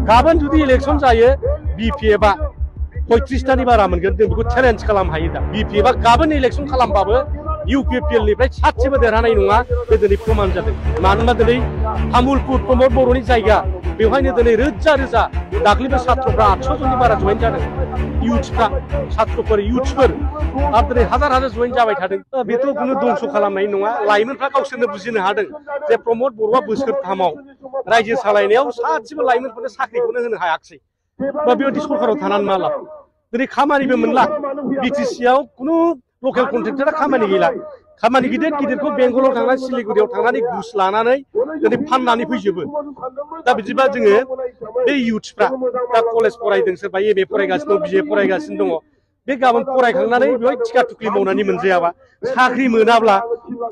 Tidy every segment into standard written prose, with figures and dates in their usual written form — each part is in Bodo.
गाबोन जुदि इलेक्शन जायो BPF आ 35टानि बारा मोनगोन जों बेखौ चेलेन्ज खालाम हायो दा BPF आ गाबोन इलेक्शन खालामबाबो UPPL निफ्राय सासेबो देरहानाय नङा बे दिनै प्रमान जादों मानोना दिनै तामुलपुर प्रमद बर'नि जायगा बेवहायनो दिनै रोजा रोजा दाख्लैबो छात्रफ्रा 800 जननि बारा जइन जादों युथफ्रा छात्रफोर युथफोर आरो दिनै हाजार हाजार जइन जाबाय थादों बेथ' कुनु दंस खालामनाय नङा लाइमोनफ्रा गावसोरनो बुजिनो हादों जे प्रमद बर'आ बोसोरथामाव रायजो सालायनायाव सासेबो लाइमोनफोरनो साख्रिखौनो होनो हायाखै बा बेबायदि सरकाराव थानानै मा लाब दिनै खामानिबो मोनला BTC आव कुनु लकेल कन्ट्रेक्टरा खामानि गैला खामानि गिदिर गिदिरखौ बेंगलाव थांनानै सिलिगुरियाव थांनानै घुस लानानै दिनै फाननानै फैजोबो दा बिदिबा जोङो बे युथफ्रा दा कलेज फरायदों सोरबा MA फरायगासिनो दं BA फरायगासिनो दङ बे गाबोन फरायखांनानै बेवहाय टिका टुकलि मावनानै मोनजायाबा साख्रि मोनाब्ला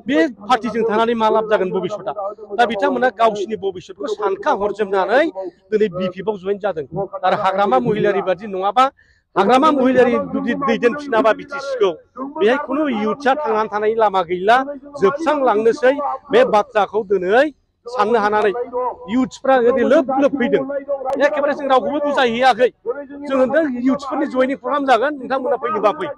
बे पार्टिजों थानानै मा लाब जागोन भबिष्यता दा बिथांमोना गावसिनि भबिष्यतखौ सानखा हरजोबनानै दिनै BPF आव जइन जादों आरो हाग्रामा महिलारि बादि नङाबा हाग्रामा महिलारि जुदि दैदेनफिनाबा BTC खौ बेहाय कुनु युथआ थांनानै थानायनि लामा गैला जोबस्रांलांनोसै बे बाथ्राखौ दिनै साननो हानानै युथफ्रा ओरै लोब लोब फैदों एखेबारे जों रावखौबो बुजायहैयाखै जों होनदों युथफोरनि जयनिं प्रग्राम जागोन नोंथांमोना फैनोबा फै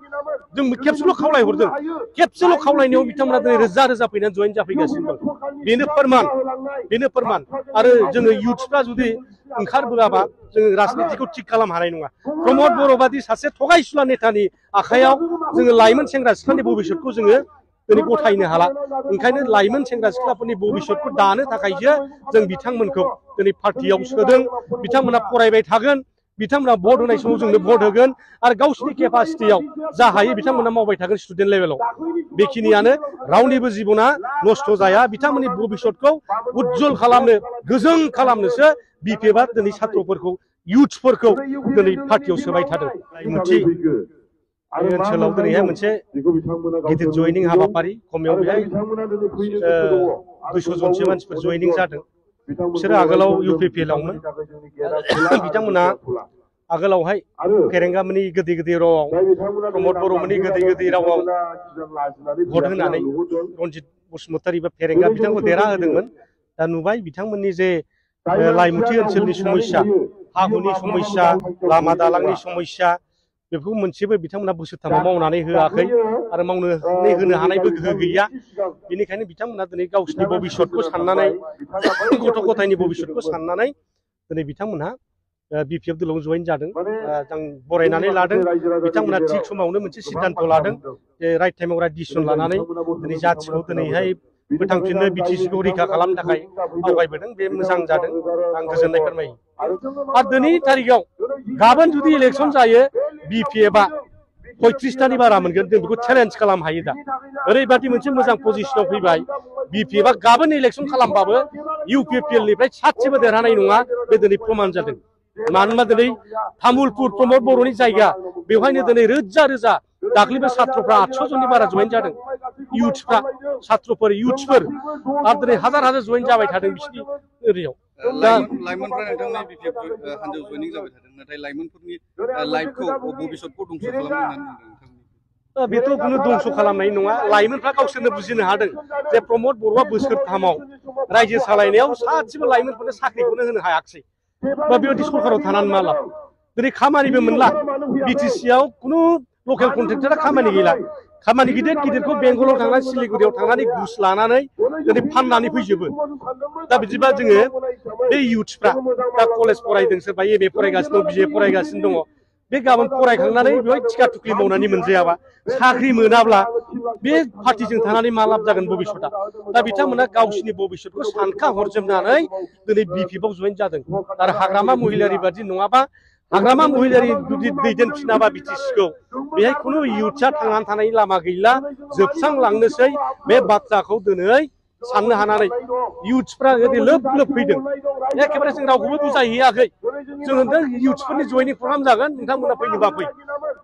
जों खेबसेल' खावलायहरदों खेबसेल' खावलायनायाव बिथांमोना दिनै रोजा रोजा फैनानै जइन जाफैगासिनो दं बेनो फोरमान आरो जोङो युथफ्रा जुदि ओंखारबोआबा जों राजनितिखौ थिक खालामनो हानाय नङा प्रमद बर' बादि सासे थगायसुला नेतानि आखायाव जोङो लाइमोन सेंग्रा सिख्लानि भबिष्यतखौ जोङो दिनै गथायनो हाला ओंखायनो लाइमोन सेंग्रा सिख्लाफोरनि भबिष्यतखौ दानो थाखायसो जों बिथांमोनखौ दिनै पार्टियाव सोदों बिथांमोना फरायबाय थागोन बिथांमोना भट होनाय समाव जोंनो भट होगोन आरो गावसिनि केपासिटियाव जा हायो बिथांमोना मावबाय थागोन स्टुडेन्ट लेभेलाव बेखिनियानो रावनिबो जिबना नस्थ' जाया बिथांमोननि भबिष्यतखौ उज्जवल खालामनो गोजों खालामनोसो BPF आ दिनै छात्रफोरखौ युथफोरखौ दिनै पार्टियाव सोबाय थादों मोनसे ओनसोलाव दिनैहाय मोनसे गिदिर जयनिं हाबाफारि खमायाव बेहाय 200 जनसो मानसिफोर जयनिं जादों बिसोरो आगोलाव UPPL आवमोन बिथांमोना आगोलावहाय फेरेंगामोननि गोदै गोदै रावाव प्रमद बर'मोननि गोदै गोदै रावाव भट होनानै रनजित बसुमतारी बा फेरेंगा बिथांखौ देरहा होदोंमोन दा नुबाय बिथांमोननि जे लाइमुथि ओनसोलनि समस्या हा हुनि समस्या लामा दालांनि समस्या बेफोरखौ मोनसेबो बिथांमोना बोसोरथामाव मावनानै होआखै आरो मावनानै होनो हानायबो गोहो गैया बेनिखायनो बिथांमोना दिनै गावसिनि भबिष्यतखौ साननानै गथ' गथायनि भबिष्यतखौ साननानै दिनै बिथांमोनहा BPF दलाव जइन जादों जों बरायनानै लादों बिथांमोना थिग समावनो मोनसे सिद्धान्त लादों जे राइट टाइमाव राइट डिसिसन लानानै दिनै जाथिखौ दिनैहाय फोथांफिननो BTC खौ रैखा खालामनो थाखाय आवगायबोदों बे मोजां जादों आं गोजोननाय फोरमायो आरो दिनै तारिखाव गाबोन जुदि इलेक्शन जायो BPF आ 35टानि बारा मोनगोन जों बेखौ चेलेन्ज खालाम हायो दा ओरैबादि मोनसे मोजां पजिशनाव फैबाय BPF आ गाबोन इलेक्शन खालामबाबो UPPL निफ्राय सासेबो देरहानाय नङा बे दिनै प्रमान जादों मानोना दिनै तामुलपुर प्रमद बर'नि जायगा बेवहायनो दिनै रोजा रोजा दाख्लैबो छात्रफ्रा 800 जननि बारा जइन जादों युथफ्रा छात्रफोर युथफोर आरो दिनै हाजार हाजार जइन जाबाय थादों बिसिनि एरियायाव लाइमोनफ्रा नोंथांनि BPF हान्जायाव जयनिं जाबाय थादों नाथाय लाइमोनफोरनि लाइफखौ भबिष्यतखौ दंस खालामनो होननानै बेथ' कुनु दंस खालामनाय नङा लाइमोनफ्रा गावसोरनो बुजिनो हादों जे प्रमद बर'आ बोसोरथामाव रायजो सालायनायाव सासेबो लाइमोनफोरनो साख्रिखौनो होनो हायाखै बा बेबायदि सरकाराव थानानै मा लाब दिनै खामानिबो मोनला BTC आव कुनु लकेल कन्ट्रेक्टरा खामानि गैला खामानि गिदिर गिदिरखौ बेंगलाव थांनानै सिलिगुरियाव थांनानै घुस लानानै दिनै फाननानै फैजोबो दा बिदिबा जोङो बे युथफ्रा दा कलेज फरायदों सोरबा MA फरायगासिनो दं BA फरायगासिनो दङ बे गाबोन फरायखांनानै बेवहाय टिका टुकलि मावनानै मोनजायाबा साख्रि मोनाब्ला बे पार्टिजों थानानै मा लाब जागोन भबिष्यता दा बिथांमोना गावसिनि भबिष्यतखौ सानखा हरजोबनानै दिनै BPF आव जइन जादों आरो हाग्रामा महिलारि बादि नङाबा हाग्रामा महिलारि जुदि दैदेनफिनाबा BTC खौ बेहाय कुनु युथआ थांनानै थानायनि लामा गैला जोबस्रांलांनोसै बे बाथ्राखौ दिनै साननो हानानै युथफ्रा ओरै लोब लोब फैदों एखेबारे जों रावखौबो बुजायहैयाखै जों होनदों युथफोरनि जयनिं प्रग्राम जागोन नोंथांमोना फैनोबा फै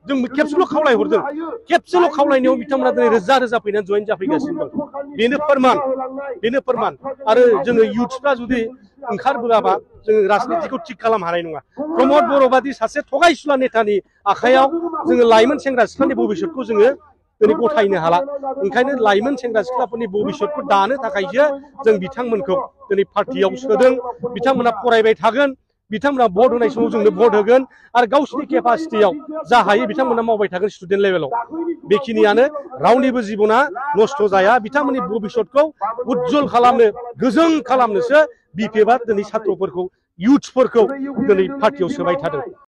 जों खेबसेल' खावलायहरदों खेबसेल' खावलायनायाव बिथांमोना दिनै रोजा रोजा फैनानै जइन जाफैगासिनो दं बेनो फोरमान आरो जोङो युथफ्रा जुदि ओंखारबोआबा जों राजनितिखौ थिक खालामनो हानाय नङा प्रमद बर' बादि सासे थगायसुला नेतानि आखायाव जोङो लाइमोन सेंग्रा सिख्लानि भबिष्यतखौ जोङो दिनै गथायनो हाला ओंखायनो लाइमोन सेंग्रा सिख्लाफोरनि भबिष्यतखौ दानो थाखायसो जों बिथांमोनखौ दिनै पार्टियाव सोदों बिथांमोना फरायबाय थागोन बिथांमोना भट होनाय समाव जोंनो भट होगोन आरो गावसिनि केपासिटियाव जा हायो बिथांमोना मावबाय थागोन स्टुडेन्ट लेभेलाव बेखिनियानो रावनिबो जिबना नस्थ' जाया बिथांमोननि भबिष्यतखौ उज्जवल खालामनो गोजों खालामनोसो BPF आ दिनै सात्रफोरखौ इयुथ्सफोरखौ दिनै पार्टियाव सोबाय थादों।